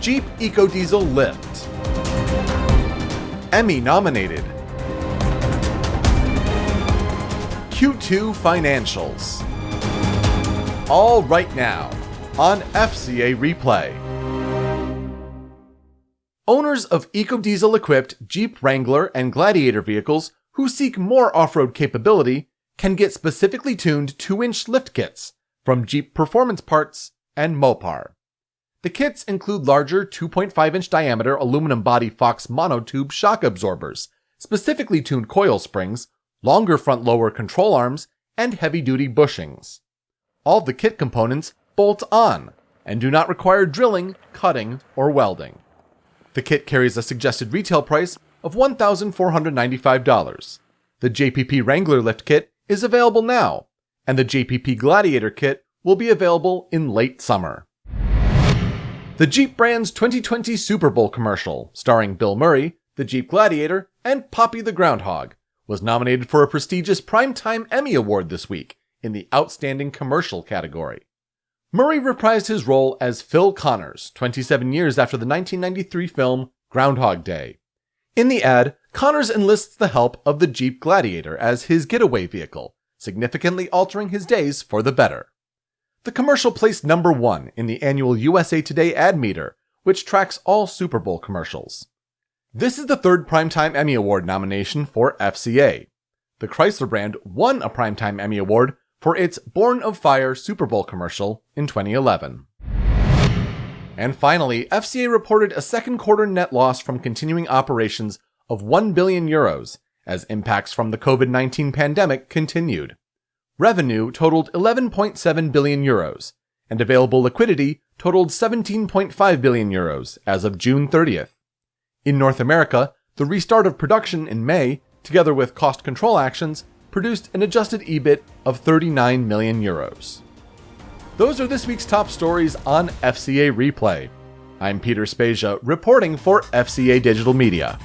Jeep EcoDiesel Lift. Emmy nominated. Q2 financials. All right now on FCA Replay. Owners of EcoDiesel-equipped Jeep Wrangler and Gladiator vehicles who seek more off-road capability can get specifically tuned 2-inch lift kits from Jeep Performance Parts and Mopar. The kits include larger 2.5-inch diameter aluminum body Fox monotube shock absorbers, specifically tuned coil springs, longer front-lower control arms, and heavy-duty bushings. All the kit components bolt on and do not require drilling, cutting, or welding. The kit carries a suggested retail price of $1,495. The JPP Wrangler lift kit is available now, and the JPP Gladiator kit will be available in late summer. The Jeep brand's 2020 Super Bowl commercial, starring Bill Murray, the Jeep Gladiator, and Poppy the Groundhog, was nominated for a prestigious Primetime Emmy Award this week in the Outstanding Commercial category. Murray reprised his role as Phil Connors 27 years after the 1993 film Groundhog Day. In the ad, Connors enlists the help of the Jeep Gladiator as his getaway vehicle, significantly altering his days for the better. The commercial placed number 1 in the annual USA Today ad meter, which tracks all Super Bowl commercials. This is the third Primetime Emmy Award nomination for FCA. The Chrysler brand won a Primetime Emmy Award for its Born of Fire Super Bowl commercial in 2011. And finally, FCA reported a second quarter net loss from continuing operations of €1 billion as impacts from the COVID-19 pandemic continued. Revenue totaled €11.7 billion, and available liquidity totaled €17.5 billion as of June 30th. In North America, the restart of production in May, together with cost control actions, produced an adjusted EBIT of €39 million. Those are this week's top stories on FCA Replay. I'm Peter Spezia, reporting for FCA Digital Media.